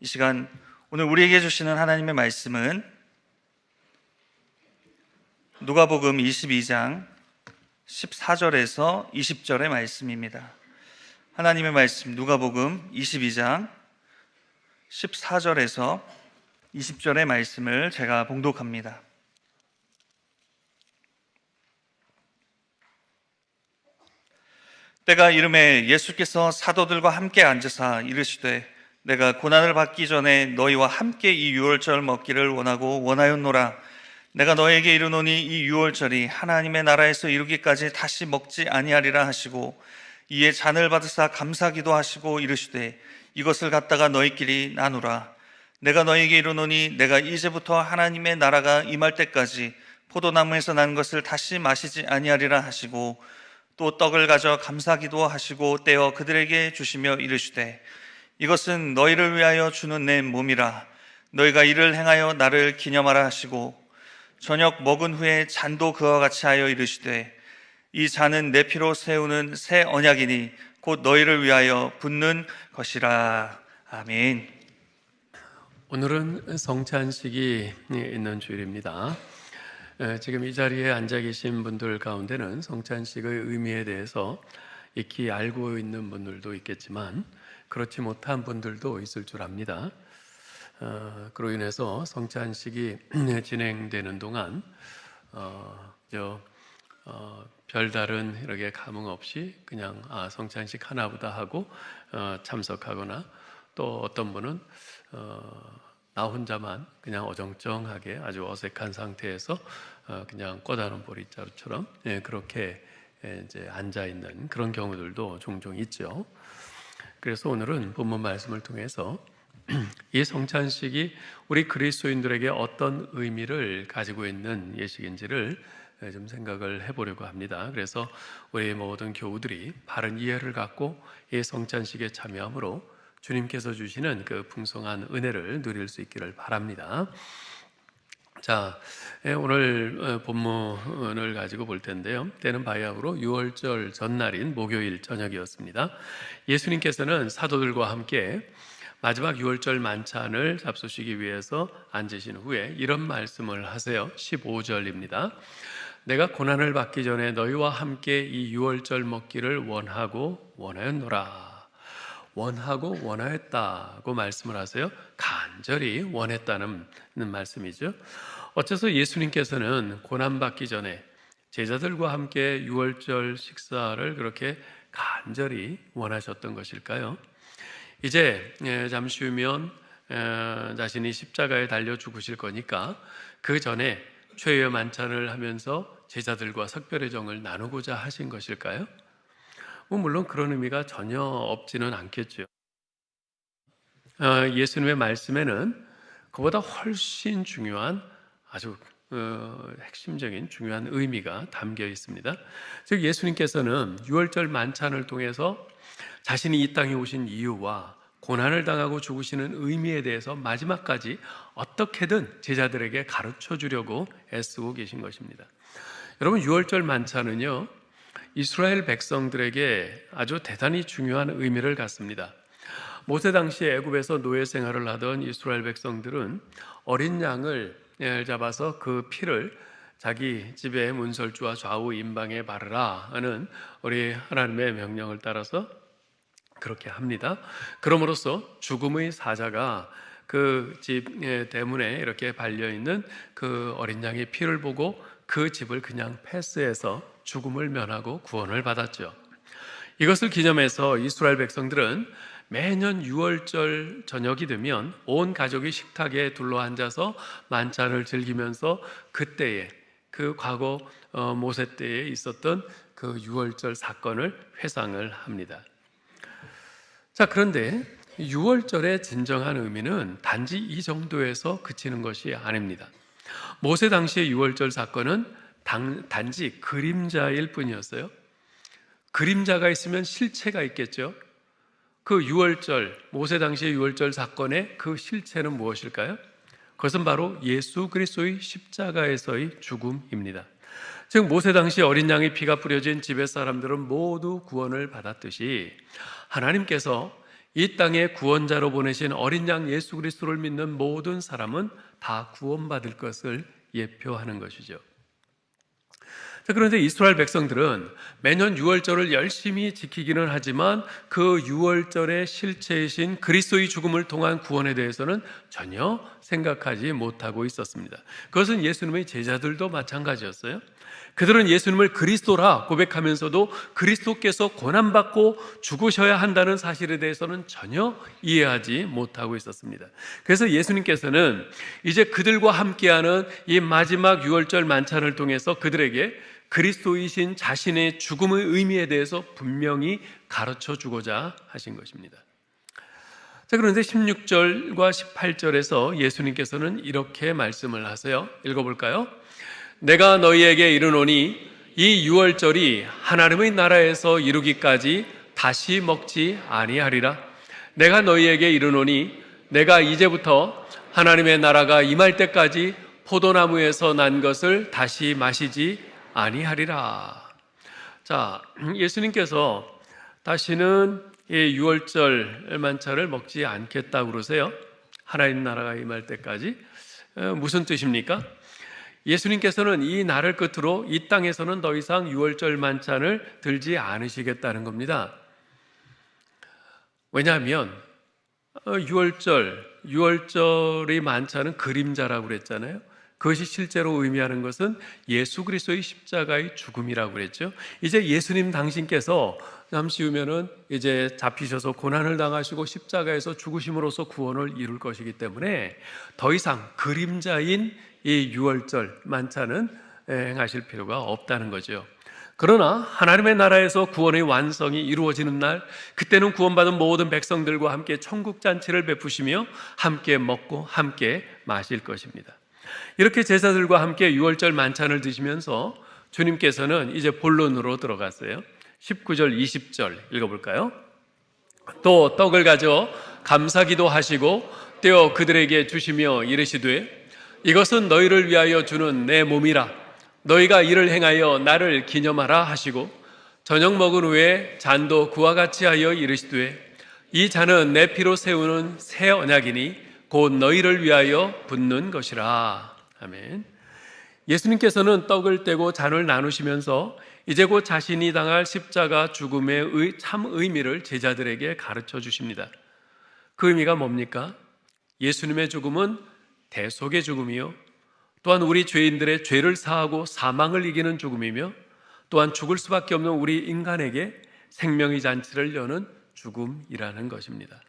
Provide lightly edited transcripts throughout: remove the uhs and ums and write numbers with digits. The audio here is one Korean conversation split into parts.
이 시간 오늘 우리에게 주시는 하나님의 말씀은 누가복음 22장 14절에서 20절의 말씀입니다. 하나님의 말씀 누가복음 22장 14절에서 20절의 말씀을 제가 봉독합니다. 때가 이르매 예수께서 사도들과 함께 앉으사 이르시되 내가 고난을 받기 전에 너희와 함께 이 유월절 먹기를 원하고 원하였노라. 내가 너에게 이르노니 이 유월절이 하나님의 나라에서 이루기까지 다시 먹지 아니하리라 하시고 이에 잔을 받으사 감사기도 하시고 이르시되 이것을 갖다가 너희끼리 나누라. 내가 너에게 이르노니 내가 이제부터 하나님의 나라가 임할 때까지 포도나무에서 난 것을 다시 마시지 아니하리라 하시고 또 떡을 가져 감사기도 하시고 떼어 그들에게 주시며 이르시되 이것은 너희를 위하여 주는 내 몸이라. 너희가 이를 행하여 나를 기념하라 하시고 저녁 먹은 후에 잔도 그와 같이 하여 이르시되 이 잔은 내 피로 세우는 새 언약이니 곧 너희를 위하여 붓는 것이라. 아멘. 오늘은 성찬식이 있는 주일입니다. 지금 이 자리에 앉아 계신 분들 가운데는 성찬식의 의미에 대해서 익히 알고 있는 분들도 있겠지만 그렇지 못한 분들도 있을 줄 압니다. 그로 인해서 성찬식이 진행되는 동안 별다른 이렇게 감흥 없이 그냥 성찬식 하나보다 하고 참석하거나 또 어떤 분은 나 혼자만 그냥 어정쩡하게 아주 어색한 상태에서 그냥 꼬다는 보리자루처럼 그렇게 이제 앉아 있는 그런 경우들도 종종 있죠. 그래서 오늘은 본문 말씀을 통해서 이 성찬식이 우리 그리스도인들에게 어떤 의미를 가지고 있는 예식인지를 좀 생각을 해보려고 합니다. 그래서 우리 모든 교우들이 바른 이해를 갖고 이 성찬식에 참여함으로 주님께서 주시는 그 풍성한 은혜를 누릴 수 있기를 바랍니다. 자, 오늘 본문을 가지고 볼 텐데요. 때는 바야흐로 유월절 전날인 목요일 저녁이었습니다. 예수님께서는 사도들과 함께 마지막 유월절 만찬을 잡수시기 위해서 앉으신 후에 이런 말씀을 하세요. 15절입니다. 내가 고난을 받기 전에 너희와 함께 이 유월절 먹기를 원하고 원하였노라. 원하고 원하였다고 말씀을 하세요. 간절히 원했다는 말씀이죠. 어째서 예수님께서는 고난받기 전에 제자들과 함께 유월절 식사를 그렇게 간절히 원하셨던 것일까요? 이제 잠시 후면 자신이 십자가에 달려 죽으실 거니까 그 전에 최후의 만찬을 하면서 제자들과 석별의 정을 나누고자 하신 것일까요? 물론 그런 의미가 전혀 없지는 않겠죠. 예수님의 말씀에는 그보다 훨씬 중요한 아주 핵심적인 중요한 의미가 담겨 있습니다. 즉 예수님께서는 유월절 만찬을 통해서 자신이 이 땅에 오신 이유와 고난을 당하고 죽으시는 의미에 대해서 마지막까지 어떻게든 제자들에게 가르쳐 주려고 애쓰고 계신 것입니다. 여러분, 유월절 만찬은요, 이스라엘 백성들에게 아주 대단히 중요한 의미를 갖습니다. 모세 당시 애굽에서 노예 생활을 하던 이스라엘 백성들은 어린 양을 잡아서 그 피를 자기 집의 문설주와 좌우 임방에 바르라 하는 우리 하나님의 명령을 따라서 그렇게 합니다. 그럼으로써 죽음의 사자가 그 집 대문에 이렇게 발려있는 그 어린 양의 피를 보고 그 집을 그냥 패스해서 죽음을 면하고 구원을 받았죠. 이것을 기념해서 이스라엘 백성들은 매년 유월절 저녁이 되면 온 가족이 식탁에 둘러앉아서 만찬을 즐기면서 그때의 그 과거 모세 때에 있었던 그 유월절 사건을 회상을 합니다. 자, 그런데 유월절의 진정한 의미는 단지 이 정도에서 그치는 것이 아닙니다. 모세 당시의 유월절 사건은 단지 그림자일 뿐이었어요. 그림자가 있으면 실체가 있겠죠. 그 유월절, 모세 당시의 유월절 사건의 그 실체는 무엇일까요? 그것은 바로 예수 그리스도의 십자가에서의 죽음입니다. 즉 모세 당시 어린 양의 피가 뿌려진 지벳 사람들은 모두 구원을 받았듯이 하나님께서 이 땅에 구원자로 보내신 어린 양 예수 그리스도를 믿는 모든 사람은 다 구원받을 것을 예표하는 것이죠. 자, 그런데 이스라엘 백성들은 매년 유월절을 열심히 지키기는 하지만 그 유월절의 실체이신 그리스도의 죽음을 통한 구원에 대해서는 전혀 생각하지 못하고 있었습니다. 그것은 예수님의 제자들도 마찬가지였어요. 그들은 예수님을 그리스도라 고백하면서도 그리스도께서 고난받고 죽으셔야 한다는 사실에 대해서는 전혀 이해하지 못하고 있었습니다. 그래서 예수님께서는 이제 그들과 함께하는 이 마지막 유월절 만찬을 통해서 그들에게 그리스도이신 자신의 죽음의 의미에 대해서 분명히 가르쳐 주고자 하신 것입니다. 자, 그런데 16절과 18절에서 예수님께서는 이렇게 말씀을 하세요. 읽어볼까요? 내가 너희에게 이르노니 이 유월절이 하나님의 나라에서 이루기까지 다시 먹지 아니하리라. 내가 너희에게 이르노니 내가 이제부터 하나님의 나라가 임할 때까지 포도나무에서 난 것을 다시 마시지 아니하리라. 자, 예수님께서 다시는 이 유월절 만찬을 먹지 않겠다고 그러세요. 하나님 나라가 임할 때까지. 무슨 뜻입니까? 예수님께서는 이 날을 끝으로 이 땅에서는 더 이상 유월절 만찬을 들지 않으시겠다는 겁니다. 왜냐하면 유월절의 만찬은 그림자라고 그랬잖아요. 그것이 실제로 의미하는 것은 예수 그리스도의 십자가의 죽음이라고 그랬죠. 이제 예수님 당신께서 잠시 후면은 이제 잡히셔서 고난을 당하시고 십자가에서 죽으심으로써 구원을 이룰 것이기 때문에 더 이상 그림자인 이 유월절 만찬은 행하실 필요가 없다는 거죠. 그러나 하나님의 나라에서 구원의 완성이 이루어지는 날, 그때는 구원받은 모든 백성들과 함께 천국 잔치를 베푸시며 함께 먹고 함께 마실 것입니다. 이렇게 제자들과 함께 유월절 만찬을 드시면서 주님께서는 이제 본론으로 들어갔어요. 19절, 20절 읽어볼까요? 또 떡을 가져 감사기도 하시고 떼어 그들에게 주시며 이르시되 이것은 너희를 위하여 주는 내 몸이라. 너희가 이를 행하여 나를 기념하라 하시고 저녁 먹은 후에 잔도 그와 같이 하여 이르시되 이 잔은 내 피로 세우는 새 언약이니 곧 너희를 위하여 붓는 것이라. 아멘. 예수님께서는 떡을 떼고 잔을 나누시면서 이제 곧 자신이 당할 십자가 죽음의 참 의미를 제자들에게 가르쳐 주십니다. 그 의미가 뭡니까? 예수님의 죽음은 대속의 죽음이요, 또한 우리 죄인들의 죄를 사하고 사망을 이기는 죽음이며 또한 죽을 수밖에 없는 우리 인간에게 생명의 잔치를 여는 죽음이라는 것입니다.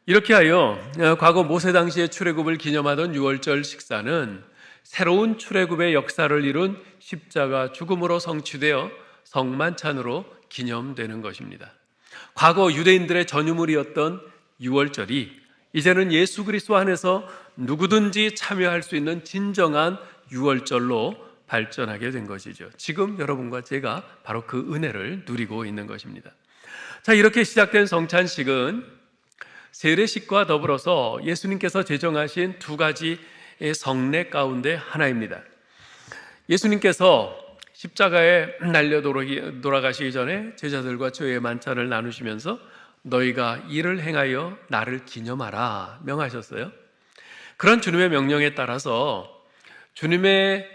이렇게 하여 과거 모세 당시의 출애굽을 기념하던 유월절 식사는 새로운 출애굽의 역사를 이룬 십자가 죽음으로 성취되어 성만찬으로 기념되는 것입니다. 과거 유대인들의 전유물이었던 유월절이 이제는 예수 그리스도 안에서 누구든지 참여할 수 있는 진정한 유월절로 발전하게 된 것이죠. 지금 여러분과 제가 바로 그 은혜를 누리고 있는 것입니다. 자, 이렇게 시작된 성찬식은 세례식과 더불어서 예수님께서 제정하신 두 가지 성례 가운데 하나입니다. 예수님께서 십자가에 날려 돌아가시기 전에 제자들과 죄의 만찬을 나누시면서 너희가 이를 행하여 나를 기념하라 명하셨어요. 그런 주님의 명령에 따라서 주님의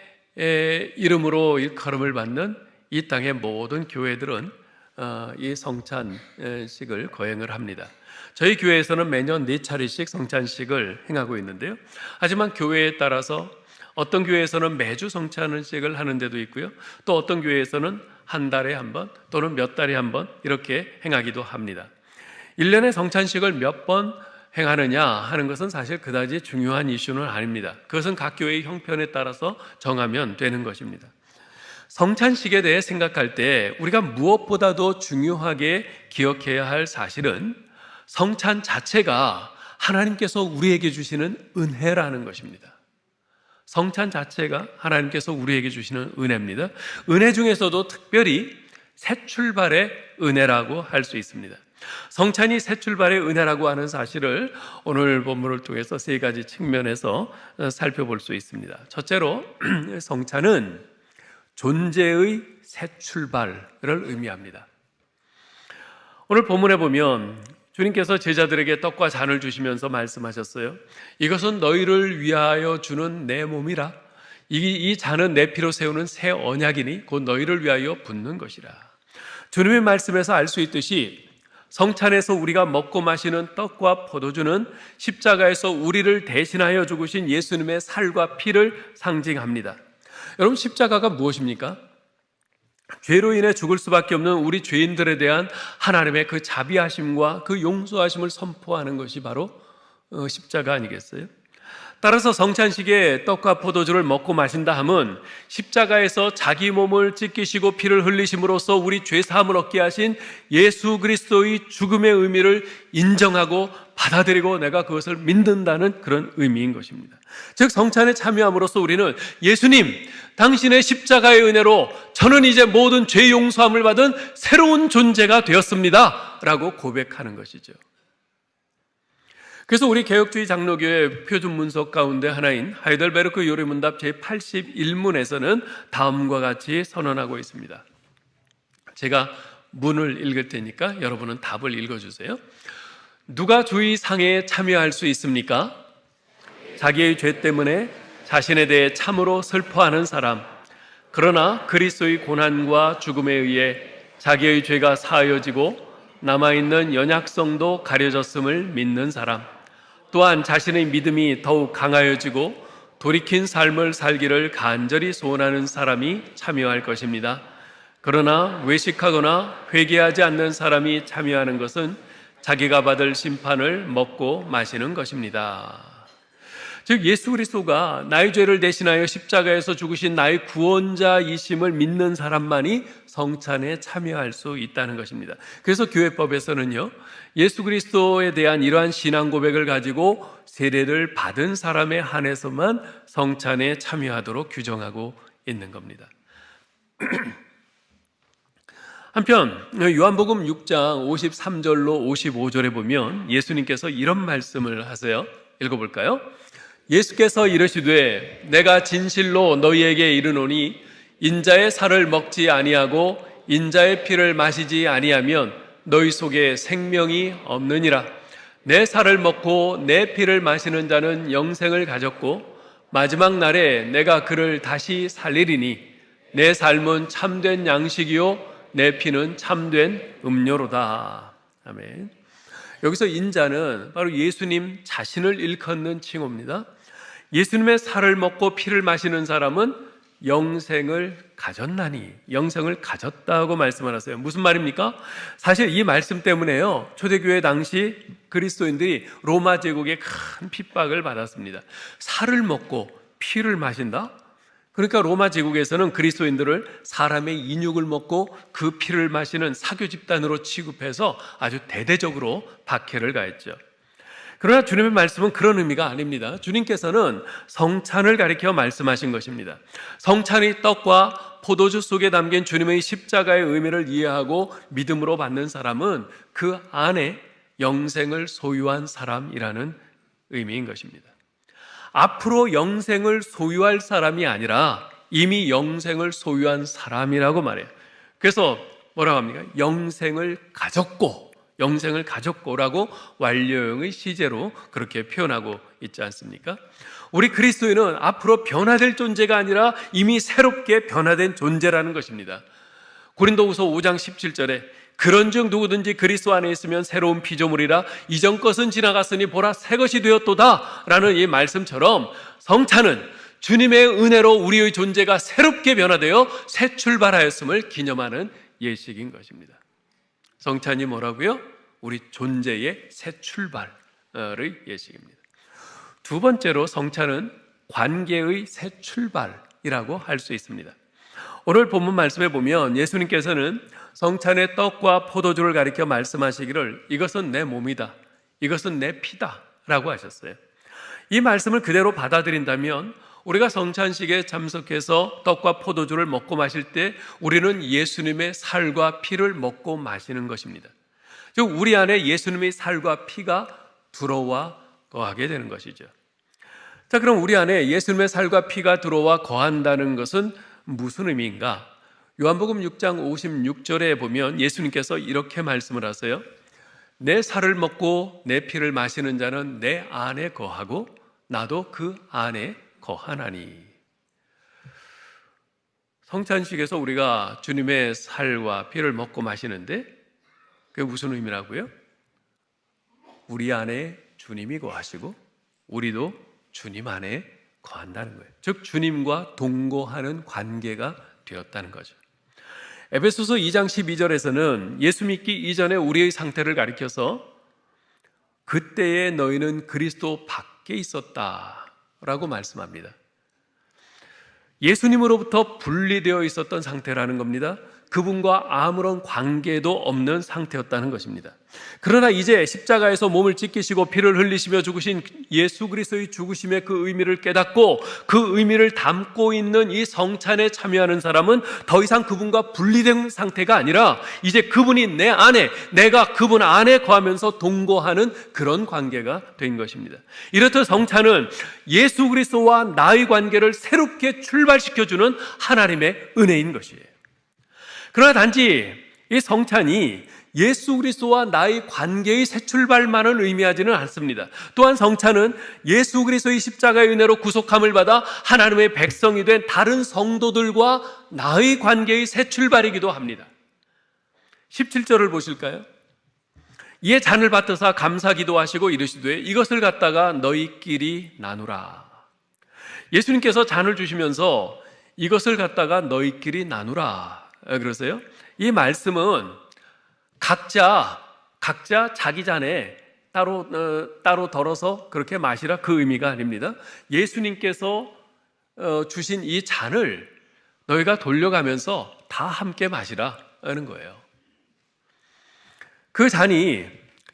이름으로 일컬음을 받는 이 땅의 모든 교회들은 이 성찬식을 거행을 합니다. 저희 교회에서는 매년 4차례씩 성찬식을 행하고 있는데요. 하지만 교회에 따라서 어떤 교회에서는 매주 성찬식을 하는 데도 있고요. 또 어떤 교회에서는 한 달에 한 번 또는 몇 달에 한 번 이렇게 행하기도 합니다. 1년에 성찬식을 몇 번 행하느냐 하는 것은 사실 그다지 중요한 이슈는 아닙니다. 그것은 각 교회의 형편에 따라서 정하면 되는 것입니다. 성찬식에 대해 생각할 때 우리가 무엇보다도 중요하게 기억해야 할 사실은 성찬 자체가 하나님께서 우리에게 주시는 은혜라는 것입니다. 성찬 자체가 하나님께서 우리에게 주시는 은혜입니다. 은혜 중에서도 특별히 새 출발의 은혜라고 할 수 있습니다. 성찬이 새 출발의 은혜라고 하는 사실을 오늘 본문을 통해서 세 가지 측면에서 살펴볼 수 있습니다. 첫째로 성찬은 존재의 새 출발을 의미합니다. 오늘 본문에 보면 주님께서 제자들에게 떡과 잔을 주시면서 말씀하셨어요. 이것은 너희를 위하여 주는 내 몸이라. 이 잔은 내 피로 세우는 새 언약이니 곧 너희를 위하여 붓는 것이라. 주님의 말씀에서 알 수 있듯이 성찬에서 우리가 먹고 마시는 떡과 포도주는 십자가에서 우리를 대신하여 죽으신 예수님의 살과 피를 상징합니다. 여러분, 십자가가 무엇입니까? 죄로 인해 죽을 수밖에 없는 우리 죄인들에 대한 하나님의 그 자비하심과 그 용서하심을 선포하는 것이 바로 십자가 아니겠어요? 따라서 성찬식에 떡과 포도주를 먹고 마신다 함은 십자가에서 자기 몸을 찢기시고 피를 흘리심으로써 우리 죄 사함을 얻게 하신 예수 그리스도의 죽음의 의미를 인정하고 받아들이고 내가 그것을 믿는다는 그런 의미인 것입니다. 즉, 성찬에 참여함으로써 우리는 예수님, 당신의 십자가의 은혜로 저는 이제 모든 죄 용서함을 받은 새로운 존재가 되었습니다 라고 고백하는 것이죠. 그래서 우리 개혁주의 장로교회 표준 문서 가운데 하나인 하이델베르크 요리문답 제81문에서는 다음과 같이 선언하고 있습니다. 제가 문을 읽을 테니까 여러분은 답을 읽어주세요. 누가 주의 상에 참여할 수 있습니까? 자기의 죄 때문에 자신에 대해 참으로 슬퍼하는 사람, 그러나 그리스도의 고난과 죽음에 의해 자기의 죄가 사하여지고 남아있는 연약성도 가려졌음을 믿는 사람, 또한 자신의 믿음이 더욱 강하여지고 돌이킨 삶을 살기를 간절히 소원하는 사람이 참여할 것입니다. 그러나 외식하거나 회개하지 않는 사람이 참여하는 것은 자기가 받을 심판을 먹고 마시는 것입니다. 즉, 예수 그리스도가 나의 죄를 대신하여 십자가에서 죽으신 나의 구원자이심을 믿는 사람만이 성찬에 참여할 수 있다는 것입니다. 그래서 교회법에서는요, 예수 그리스도에 대한 이러한 신앙 고백을 가지고 세례를 받은 사람에 한해서만 성찬에 참여하도록 규정하고 있는 겁니다. 한편 요한복음 6장 53절로 55절에 보면 예수님께서 이런 말씀을 하세요. 읽어볼까요? 예수께서 이르시되 내가 진실로 너희에게 이르노니 인자의 살을 먹지 아니하고 인자의 피를 마시지 아니하면 너희 속에 생명이 없느니라. 내 살을 먹고 내 피를 마시는 자는 영생을 가졌고 마지막 날에 내가 그를 다시 살리리니 내 삶은 참된 양식이요 내 피는 참된 음료로다. 아멘. 여기서 인자는 바로 예수님 자신을 일컫는 칭호입니다. 예수님의 살을 먹고 피를 마시는 사람은 영생을 가졌나니, 영생을 가졌다고 말씀을 하세요. 무슨 말입니까? 사실 이 말씀 때문에요, 초대교회 당시 그리스도인들이 로마 제국의 큰 핍박을 받았습니다. 살을 먹고 피를 마신다? 그러니까 로마 제국에서는 그리스도인들을 사람의 인육을 먹고 그 피를 마시는 사교 집단으로 취급해서 아주 대대적으로 박해를 가했죠. 그러나 주님의 말씀은 그런 의미가 아닙니다. 주님께서는 성찬을 가리켜 말씀하신 것입니다. 성찬이 떡과 포도주 속에 담긴 주님의 십자가의 의미를 이해하고 믿음으로 받는 사람은 그 안에 영생을 소유한 사람이라는 의미인 것입니다. 앞으로 영생을 소유할 사람이 아니라 이미 영생을 소유한 사람이라고 말해요. 그래서 뭐라고 합니까? 영생을 가졌고라고 완료형의 시제로 그렇게 표현하고 있지 않습니까? 우리 그리스도인은 앞으로 변화될 존재가 아니라 이미 새롭게 변화된 존재라는 것입니다. 고린도후서 5장 17절에 그런즉 누구든지 그리스도 안에 있으면 새로운 피조물이라 이전 것은 지나갔으니 보라 새 것이 되었도다 라는 이 말씀처럼 성찬은 주님의 은혜로 우리의 존재가 새롭게 변화되어 새 출발하였음을 기념하는 예식인 것입니다. 성찬이 뭐라고요? 우리 존재의 새 출발의 예식입니다. 두 번째로 성찬은 관계의 새 출발이라고 할 수 있습니다. 오늘 본문 말씀에 보면 예수님께서는 성찬의 떡과 포도주를 가리켜 말씀하시기를 이것은 내 몸이다, 이것은 내 피다 라고 하셨어요. 이 말씀을 그대로 받아들인다면 우리가 성찬식에 참석해서 떡과 포도주를 먹고 마실 때 우리는 예수님의 살과 피를 먹고 마시는 것입니다. 즉 우리 안에 예수님의 살과 피가 들어와 거하게 되는 것이죠. 자, 그럼 우리 안에 예수님의 살과 피가 들어와 거한다는 것은 무슨 의미인가? 요한복음 6장 56절에 보면 예수님께서 이렇게 말씀을 하세요. 내 살을 먹고 내 피를 마시는 자는 내 안에 거하고 나도 그 안에 거하나니. 성찬식에서 우리가 주님의 살과 피를 먹고 마시는데 그게 무슨 의미라고요? 우리 안에 주님이 거하시고 우리도 주님 안에 거한다는 거예요. 즉 주님과 동거하는 관계가 되었다는 거죠. 에베소서 2장 12절에서는 예수 믿기 이전에 우리의 상태를 가리켜서 그때에 너희는 그리스도 밖에 있었다라고 말씀합니다. 예수님으로부터 분리되어 있었던 상태라는 겁니다. 그분과 아무런 관계도 없는 상태였다는 것입니다. 그러나 이제 십자가에서 몸을 찢기시고 피를 흘리시며 죽으신 예수 그리스도의 죽으심의 그 의미를 깨닫고 그 의미를 담고 있는 이 성찬에 참여하는 사람은 더 이상 그분과 분리된 상태가 아니라 이제 그분이 내 안에, 내가 그분 안에 거하면서 동거하는 그런 관계가 된 것입니다. 이렇듯 성찬은 예수 그리스도와 나의 관계를 새롭게 출발시켜주는 하나님의 은혜인 것이에요. 그러나 단지 이 성찬이 예수 그리스도와 나의 관계의 새 출발만을 의미하지는 않습니다. 또한 성찬은 예수 그리스도의 십자가의 은혜로 구속함을 받아 하나님의 백성이 된 다른 성도들과 나의 관계의 새 출발이기도 합니다. 17절을 보실까요? 이에 잔을 받드사 감사 기도하시고 이르시되 이것을 갖다가 너희끼리 나누라. 예수님께서 잔을 주시면서 이것을 갖다가 너희끼리 나누라 그러세요. 이 말씀은 각자 자기 잔에 따로 덜어서 그렇게 마시라 그 의미가 아닙니다. 예수님께서 주신 이 잔을 너희가 돌려가면서 다 함께 마시라 하는 거예요. 그 잔이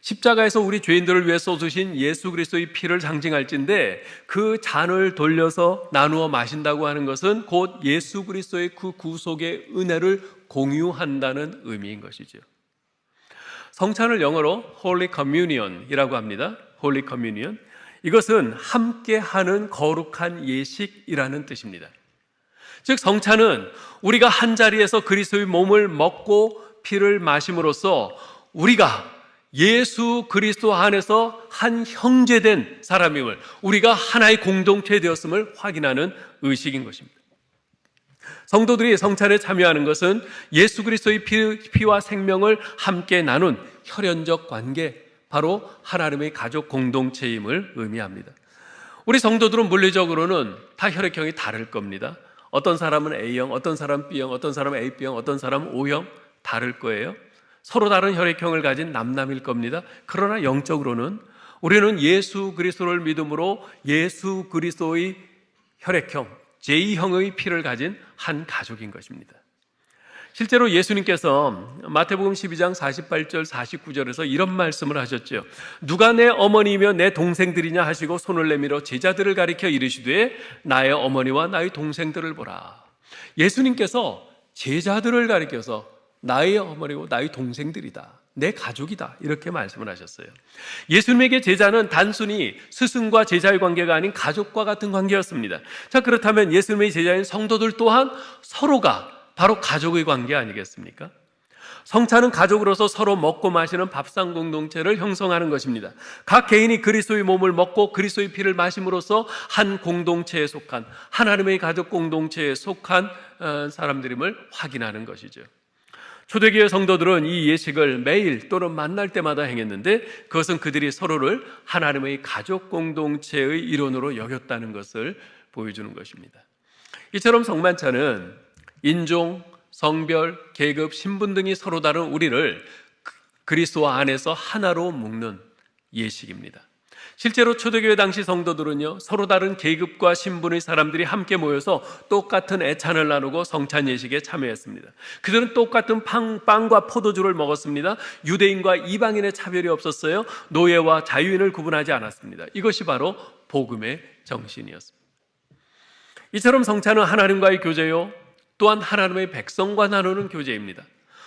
십자가에서 우리 죄인들을 위해 쏟으신 예수 그리스도의 피를 상징할진데 그 잔을 돌려서 나누어 마신다고 하는 것은 곧 예수 그리스도의 그 구속의 은혜를 공유한다는 의미인 것이죠. 성찬을 영어로 Holy Communion이라고 합니다. Holy Communion. 이것은 함께하는 거룩한 예식이라는 뜻입니다. 즉 성찬은 우리가 한 자리에서 그리스도의 몸을 먹고 피를 마심으로써 우리가 예수 그리스도 안에서 한 형제된 사람임을, 우리가 하나의 공동체 되었음을 확인하는 의식인 것입니다. 성도들이 성찬에 참여하는 것은 예수 그리스도의 피와 생명을 함께 나눈 혈연적 관계, 바로 하나님의 가족 공동체임을 의미합니다. 우리 성도들은 물리적으로는 다 혈액형이 다를 겁니다. 어떤 사람은 A형, 어떤 사람은 B형, 어떤 사람은 AB형, 어떤 사람은 O형 다를 거예요. 서로 다른 혈액형을 가진 남남일 겁니다. 그러나 영적으로는 우리는 예수 그리스도를 믿음으로 예수 그리스도의 혈액형, J형의 피를 가진 한 가족인 것입니다. 실제로 예수님께서 마태복음 12장 48절 49절에서 이런 말씀을 하셨죠. 누가 내 어머니이며 내 동생들이냐 하시고 손을 내밀어 제자들을 가리켜 이르시되 나의 어머니와 나의 동생들을 보라. 예수님께서 제자들을 가리켜서 나의 어머니고 나의 동생들이다, 내 가족이다, 이렇게 말씀을 하셨어요. 예수님에게 제자는 단순히 스승과 제자의 관계가 아닌 가족과 같은 관계였습니다. 자, 그렇다면 예수님의 제자인 성도들 또한 서로가 바로 가족의 관계 아니겠습니까? 성찬은 가족으로서 서로 먹고 마시는 밥상 공동체를 형성하는 것입니다. 각 개인이 그리스도의 몸을 먹고 그리스도의 피를 마심으로써 한 공동체에 속한, 하나님의 가족 공동체에 속한 사람들임을 확인하는 것이죠. 초대교회 성도들은 이 예식을 매일 또는 만날 때마다 행했는데 그것은 그들이 서로를 하나님의 가족 공동체의 일원으로 여겼다는 것을 보여주는 것입니다. 이처럼 성만찬은 인종, 성별, 계급, 신분 등이 서로 다른 우리를 그리스도 안에서 하나로 묶는 예식입니다. 실제로 초대교회 당시 성도들은요, 서로 다른 계급과 신분의 사람들이 함께 모여서 똑같은 애찬을 나누고 성찬 예식에 참여했습니다. 그들은 똑같은 빵과 포도주를 먹었습니다. 유대인과 이방인의 차별이 없었어요. 노예와 자유인을 구분하지 않았습니다. 이것이 바로 복음의 정신이었습니다. 이처럼 성찬은 하나님과의 교제요, 또한 하나님의 백성과 나누는 교제입니다.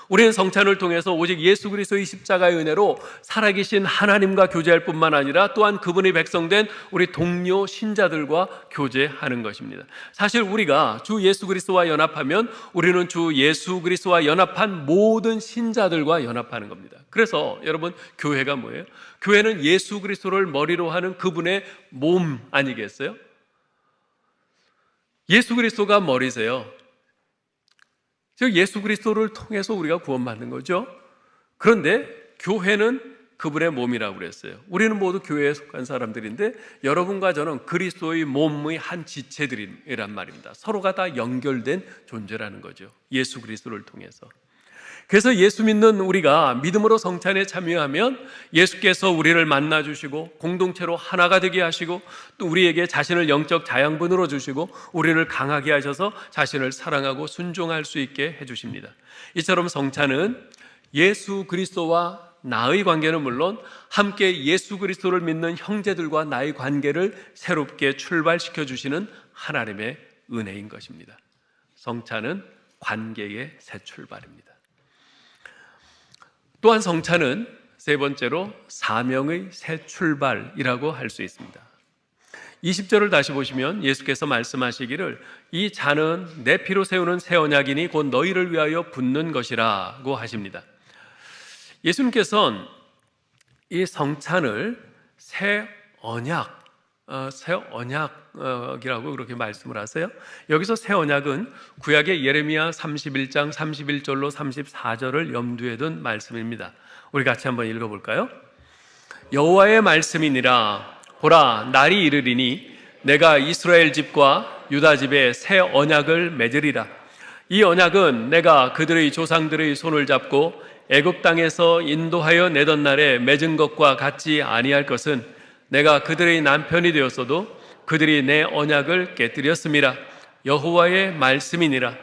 우리는 성찬을 통해서 오직 예수 그리스도의 십자가의 은혜로 살아계신 하나님과 교제할 뿐만 아니라 또한 그분의 백성된 우리 동료 신자들과 교제하는 것입니다. 사실 우리가 주 예수 그리스도와 연합하면 우리는 주 예수 그리스도와 연합한 모든 신자들과 연합하는 겁니다. 그래서 여러분, 교회가 뭐예요? 교회는 예수 그리스도를 머리로 하는 그분의 몸 아니겠어요? 예수 그리스도가 머리세요. 즉 예수 그리스도를 통해서 우리가 구원받는 거죠. 그런데 교회는 그분의 몸이라고 그랬어요. 우리는 모두 교회에 속한 사람들인데 여러분과 저는 그리스도의 몸의 한 지체들이란 말입니다. 서로가 다 연결된 존재라는 거죠. 예수 그리스도를 통해서. 그래서 예수 믿는 우리가 믿음으로 성찬에 참여하면 예수께서 우리를 만나주시고 공동체로 하나가 되게 하시고 또 우리에게 자신을 영적 자양분으로 주시고 우리를 강하게 하셔서 자신을 사랑하고 순종할 수 있게 해주십니다. 이처럼 성찬은 예수 그리스도와 나의 관계는 물론 함께 예수 그리스도를 믿는 형제들과 나의 관계를 새롭게 출발시켜 주시는 하나님의 은혜인 것입니다. 성찬은 관계의 새 출발입니다. 또한 성찬은 세 번째로 사명의 새 출발이라고 할 수 있습니다. 20절을 다시 보시면 예수께서 말씀하시기를 이 잔은 내 피로 세우는 새 언약이니 곧 너희를 위하여 붓는 것이라고 하십니다. 예수님께서는 이 성찬을 새 언약이라고 그렇게 말씀을 하세요. 여기서 새 언약은 구약의 예레미야 31장 31절로 34절을 염두에 둔 말씀입니다. 우리 같이 한번 읽어볼까요? 여호와의 말씀이니라. 보라, 날이 이르리니 내가 이스라엘 집과 유다 집에 새 언약을 맺으리라. 이 언약은 내가 그들의 조상들의 손을 잡고 애굽 땅에서 인도하여 내던 날에 맺은 것과 같지 아니할 것은 내가 그들의 남편이 되었어도 그들이 내 언약을 깨뜨렸음이라. 여호와의 말씀이니라.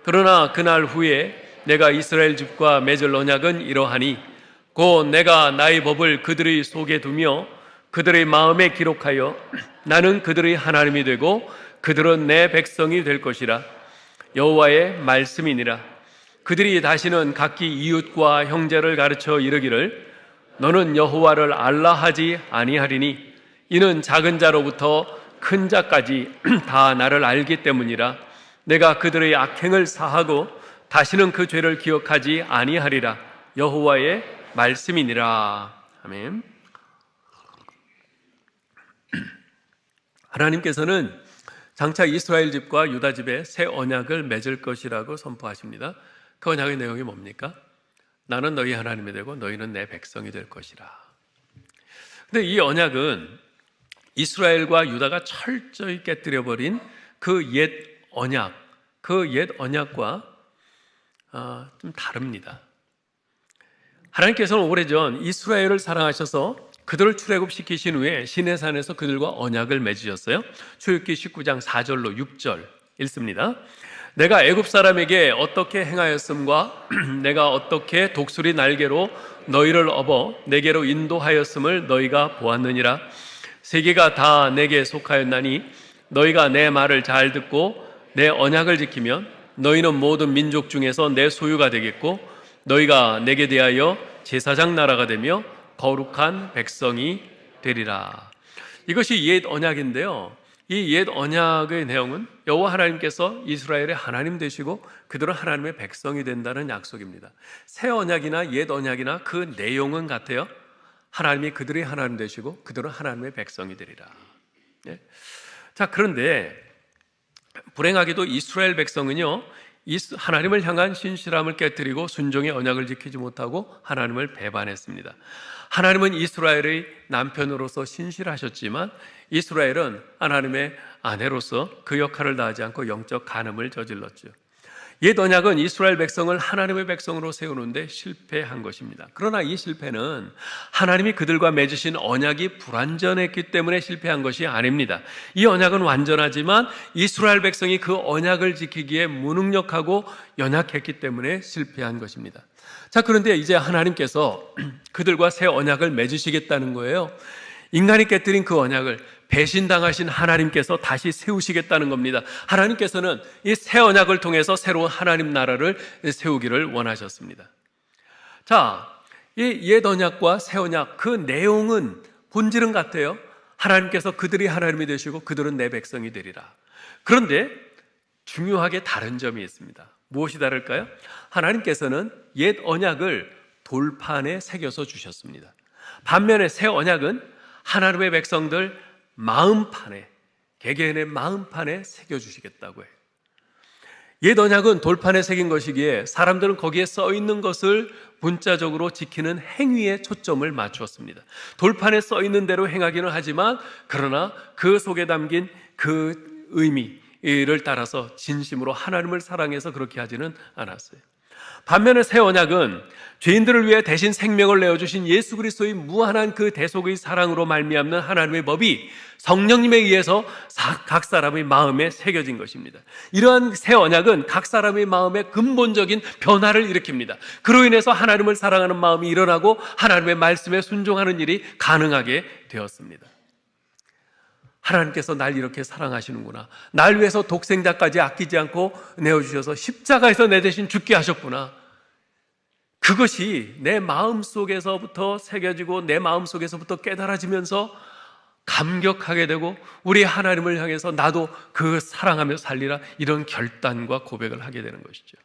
그러나 그날 후에 내가 이스라엘 집과 맺을 언약은 이러하니 곧 내가 나의 법을 그들의 속에 두며 그들의 마음에 기록하여 나는 그들의 하나님이 되고 그들은 내 백성이 될 것이라. 여호와의 말씀이니라. 그들이 다시는 각기 이웃과 형제를 가르쳐 이르기를 너는 여호와를 알라 하지 아니하리니 이는 작은 자로부터 큰 자까지 다 나를 알기 때문이라. 내가 그들의 악행을 사하고 다시는 그 죄를 기억하지 아니하리라. 여호와의 말씀이니라. 아멘. 하나님께서는 장차 이스라엘 집과 유다 집에 새 언약을 맺을 것이라고 선포하십니다. 그 언약의 내용이 뭡니까? 나는 너희 하나님이 되고 너희는 내 백성이 될 것이라. 그런데 이 언약은 이스라엘과 유다가 철저히 깨뜨려버린 그 옛 언약과 좀 다릅니다. 하나님께서는 오래전 이스라엘을 사랑하셔서 그들을 출애굽시키신 후에 시내산에서 그들과 언약을 맺으셨어요. 출애굽기 19장 4절로 6절 읽습니다. 내가 애굽 사람에게 어떻게 행하였음과 내가 어떻게 독수리 날개로 너희를 업어 내게로 인도하였음을 너희가 보았느니라. 세계가 다 내게 속하였나니 너희가 내 말을 잘 듣고 내 언약을 지키면 너희는 모든 민족 중에서 내 소유가 되겠고 너희가 내게 대하여 제사장 나라가 되며 거룩한 백성이 되리라. 이것이 옛 언약인데요. 이 옛 언약의 내용은 여호와 하나님께서 이스라엘의 하나님 되시고 그들은 하나님의 백성이 된다는 약속입니다. 새 언약이나 옛 언약이나 그 내용은 같아요. 하나님이 그들의 하나님 되시고 그들은 하나님의 백성이 되리라. 네? 자, 그런데 불행하게도 이스라엘 백성은요, 하나님을 향한 신실함을 깨뜨리고 순종의 언약을 지키지 못하고 하나님을 배반했습니다. 하나님은 이스라엘의 남편으로서 신실하셨지만 이스라엘은 하나님의 아내로서 그 역할을 다하지 않고 영적 간음을 저질렀죠. 옛 언약은 이스라엘 백성을 하나님의 백성으로 세우는데 실패한 것입니다. 그러나 이 실패는 하나님이 그들과 맺으신 언약이 불완전했기 때문에 실패한 것이 아닙니다. 이 언약은 완전하지만 이스라엘 백성이 그 언약을 지키기에 무능력하고 연약했기 때문에 실패한 것입니다. 자, 그런데 이제 하나님께서 그들과 새 언약을 맺으시겠다는 거예요. 인간이 깨뜨린 그 언약을 배신당하신 하나님께서 다시 세우시겠다는 겁니다. 하나님께서는 이 새 언약을 통해서 새로운 하나님 나라를 세우기를 원하셨습니다. 자, 이 옛 언약과 새 언약 그 내용은 본질은 같아요. 하나님께서 그들이 하나님이 되시고 그들은 내 백성이 되리라. 그런데 중요하게 다른 점이 있습니다. 무엇이 다를까요? 하나님께서는 옛 언약을 돌판에 새겨서 주셨습니다. 반면에 새 언약은 하나님의 백성들 마음판에, 개개인의 마음판에 새겨주시겠다고 해요. 옛 언약은 돌판에 새긴 것이기에 사람들은 거기에 써 있는 것을 문자적으로 지키는 행위에 초점을 맞추었습니다. 돌판에 써 있는 대로 행하기는 하지만 그러나 그 속에 담긴 그 의미를 따라서 진심으로 하나님을 사랑해서 그렇게 하지는 않았어요. 반면에 새 언약은 죄인들을 위해 대신 생명을 내어주신 예수 그리스도의 무한한 그 대속의 사랑으로 말미암는 하나님의 법이 성령님에 의해서 각 사람의 마음에 새겨진 것입니다. 이러한 새 언약은 각 사람의 마음에 근본적인 변화를 일으킵니다. 그로 인해서 하나님을 사랑하는 마음이 일어나고 하나님의 말씀에 순종하는 일이 가능하게 되었습니다. 하나님께서 날 이렇게 사랑하시는구나. 날 위해서 독생자까지 아끼지 않고 내어주셔서 십자가에서 내 대신 죽게 하셨구나. 그것이 내 마음속에서부터 새겨지고 내 마음속에서부터 깨달아지면서 감격하게 되고 우리 하나님을 향해서 나도 그 사랑하며 살리라, 이런 결단과 고백을 하게 되는 것이죠.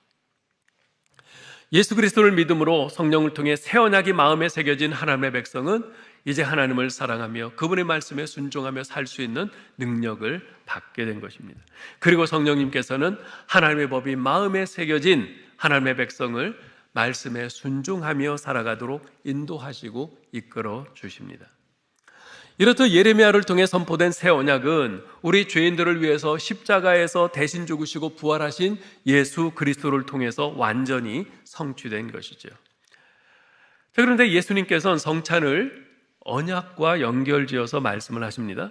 예수 그리스도를 믿음으로 성령을 통해 새 언약이 마음에 새겨진 하나님의 백성은 이제 하나님을 사랑하며 그분의 말씀에 순종하며 살 수 있는 능력을 받게 된 것입니다. 그리고 성령님께서는 하나님의 법이 마음에 새겨진 하나님의 백성을 말씀에 순종하며 살아가도록 인도하시고 이끌어 주십니다. 이렇듯 예레미야를 통해 선포된 새 언약은 우리 죄인들을 위해서 십자가에서 대신 죽으시고 부활하신 예수 그리스도를 통해서 완전히 성취된 것이죠. 자, 그런데 예수님께서는 성찬을 언약과 연결지어서 말씀을 하십니다.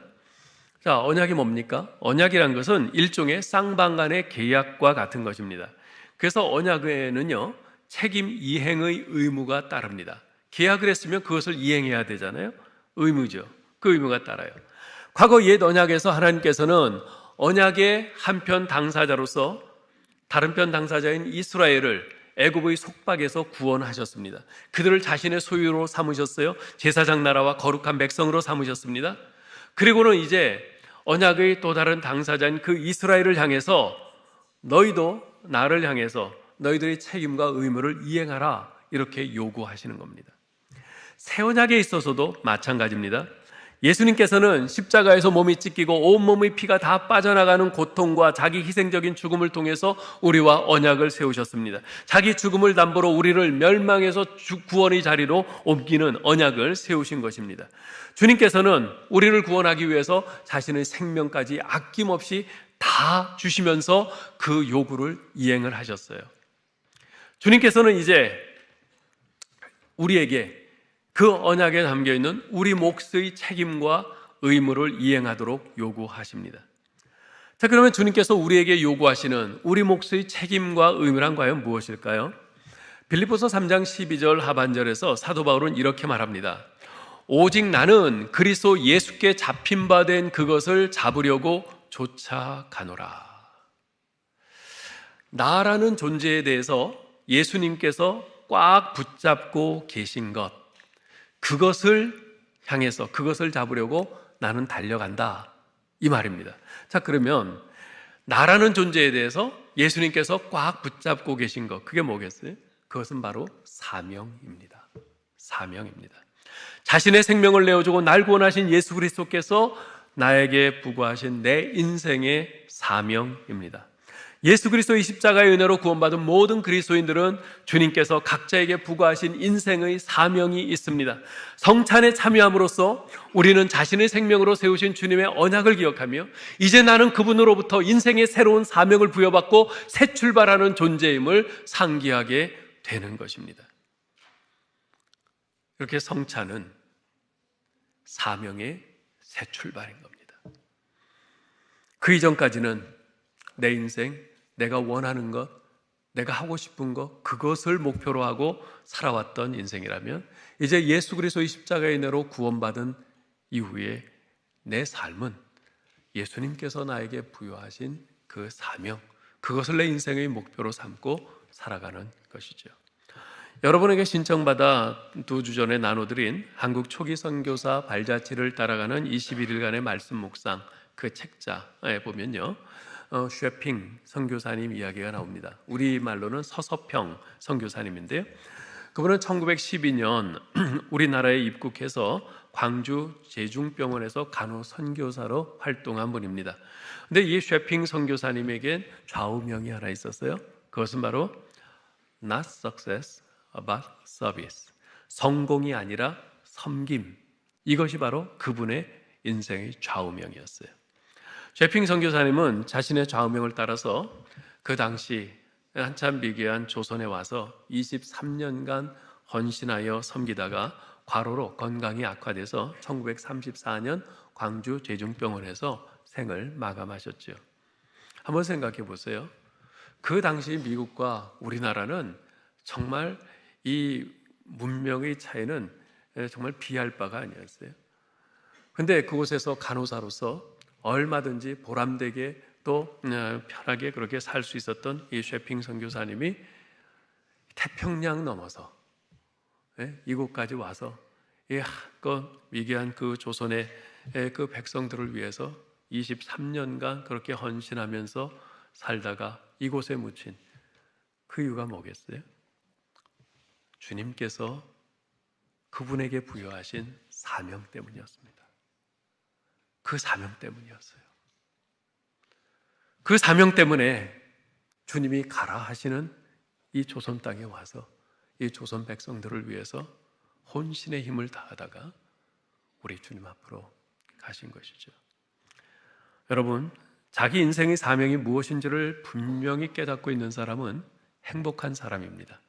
자, 언약이 뭡니까? 언약이란 것은 일종의 쌍방간의 계약과 같은 것입니다. 그래서 언약에는요, 책임 이행의 의무가 따릅니다. 계약을 했으면 그것을 이행해야 되잖아요. 의무죠. 그 의무가 따라요. 과거 옛 언약에서 하나님께서는 언약의 한편 당사자로서 다른 편 당사자인 이스라엘을 애굽의 속박에서 구원하셨습니다. 그들을 자신의 소유로 삼으셨어요. 제사장 나라와 거룩한 백성으로 삼으셨습니다. 그리고는 이제 언약의 또 다른 당사자인 그 이스라엘을 향해서 너희도 나를 향해서 너희들의 책임과 의무를 이행하라, 이렇게 요구하시는 겁니다. 새 언약에 있어서도 마찬가지입니다. 예수님께서는 십자가에서 몸이 찢기고 온몸의 피가 다 빠져나가는 고통과 자기 희생적인 죽음을 통해서 우리와 언약을 세우셨습니다. 자기 죽음을 담보로 우리를 멸망에서 구원의 자리로 옮기는 언약을 세우신 것입니다. 주님께서는 우리를 구원하기 위해서 자신의 생명까지 아낌없이 다 주시면서 그 요구를 이행을 하셨어요. 주님께서는 이제 우리에게 그 언약에 담겨있는 우리 몫의 책임과 의무를 이행하도록 요구하십니다. 자, 그러면 주님께서 우리에게 요구하시는 우리 몫의 책임과 의무란 과연 무엇일까요? 빌립보서 3장 12절 하반절에서 사도 바울은 이렇게 말합니다. 오직 나는 그리스도 예수께 잡힌 바 된 그것을 잡으려고 쫓아가노라. 나라는 존재에 대해서 예수님께서 꽉 붙잡고 계신 것, 그것을 향해서 그것을 잡으려고 나는 달려간다, 이 말입니다. 자, 그러면 나라는 존재에 대해서 예수님께서 꽉 붙잡고 계신 것, 그게 뭐겠어요? 그것은 바로 사명입니다. 사명입니다. 자신의 생명을 내어주고 날 구원하신 예수 그리스도께서 나에게 부과하신 내 인생의 사명입니다. 예수 그리스도의 십자가의 은혜로 구원받은 모든 그리스도인들은 주님께서 각자에게 부과하신 인생의 사명이 있습니다. 성찬에 참여함으로써 우리는 자신의 생명으로 세우신 주님의 언약을 기억하며 이제 나는 그분으로부터 인생의 새로운 사명을 부여받고 새 출발하는 존재임을 상기하게 되는 것입니다. 이렇게 성찬은 사명의 새 출발인 겁니다. 그 이전까지는 내 인생, 내가 원하는 것, 내가 하고 싶은 것, 그것을 목표로 하고 살아왔던 인생이라면 이제 예수 그리스도의 십자가의 은혜로 구원받은 이후에 내 삶은 예수님께서 나에게 부여하신 그 사명, 그것을 내 인생의 목표로 삼고 살아가는 것이죠. 여러분에게 신청받아 2주 전에 나눠드린 한국 초기 선교사 발자취를 따라가는 21일간의 말씀 묵상, 그 책자에 보면요, 쉐핑 선교사님 이야기가 나옵니다. 우리말로는 서서평 선교사님인데요, 그분은 1912년 우리나라에 입국해서 광주 제중병원에서 간호 선교사로 활동한 분입니다. 근데 이 쉐핑 선교사님에겐 좌우명이 하나 있었어요. 그것은 바로 Not success, but service. 성공이 아니라 섬김. 이것이 바로 그분의 인생의 좌우명이었어요. 쉐핑 선교사님은 자신의 좌우명을 따라서 그 당시 한참 미개한 조선에 와서 23년간 헌신하여 섬기다가 과로로 건강이 악화돼서 1934년 광주 제중병원에서 생을 마감하셨죠. 한번 생각해 보세요. 그 당시 미국과 우리나라는 정말 이 문명의 차이는 정말 비할 바가 아니었어요. 근데 그곳에서 간호사로서 얼마든지 보람되게 또 편하게 그렇게 살 수 있었던 이 쉐핑 선교사님이 태평양 넘어서 이곳까지 와서 이 한껏 위대한 그 조선의 그 백성들을 위해서 23년간 그렇게 헌신하면서 살다가 이곳에 묻힌 그 이유가 뭐겠어요? 주님께서 그분에게 부여하신 사명 때문이었습니다. 그 사명 때문이었어요. 그 사명 때문에 주님이 가라 하시는 이 조선 땅에 와서 이 조선 백성들을 위해서 혼신의 힘을 다하다가 우리 주님 앞으로 가신 것이죠. 여러분, 자기 인생의 사명이 무엇인지를 분명히 깨닫고 있는 사람은 행복한 사람입니다.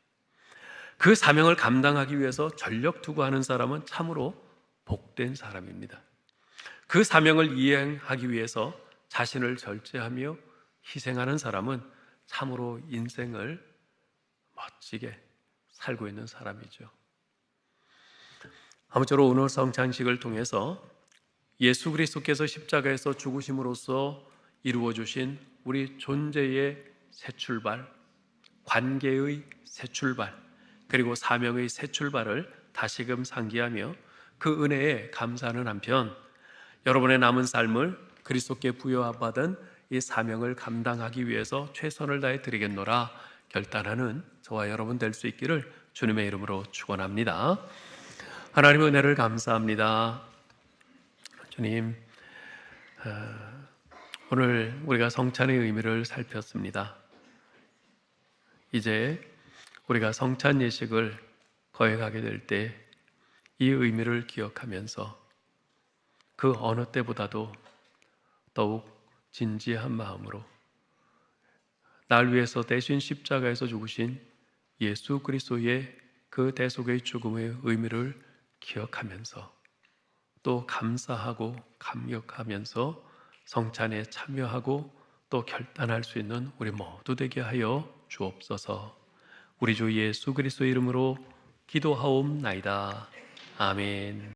그 사명을 감당하기 위해서 전력 투구하는 사람은 참으로 복된 사람입니다. 그 사명을 이행하기 위해서 자신을 절제하며 희생하는 사람은 참으로 인생을 멋지게 살고 있는 사람이죠. 아무쪼록 오늘 성찬식을 통해서 예수 그리스도께서 십자가에서 죽으심으로써 이루어 주신 우리 존재의 새 출발, 관계의 새 출발, 그리고 사명의 새 출발을 다시금 상기하며 그 은혜에 감사하는 한편 여러분의 남은 삶을 그리스도께 부여받은 이 사명을 감당하기 위해서 최선을 다해 드리겠노라 결단하는 저와 여러분 될 수 있기를 주님의 이름으로 축원합니다. 하나님의 은혜를 감사합니다. 주님, 오늘 우리가 성찬의 의미를 살폈습니다. 이제 우리가 성찬 예식을 거행하게 될 때 이 의미를 기억하면서 그 어느 때보다도 더욱 진지한 마음으로 날 위해서 대신 십자가에서 죽으신 예수 그리스도의 그 대속의 죽음의 의미를 기억하면서 또 감사하고 감격하면서 성찬에 참여하고 또 결단할 수 있는 우리 모두 되게 하여 주옵소서. 우리 주 예수 그리스도의 이름으로 기도하옵나이다. 아멘.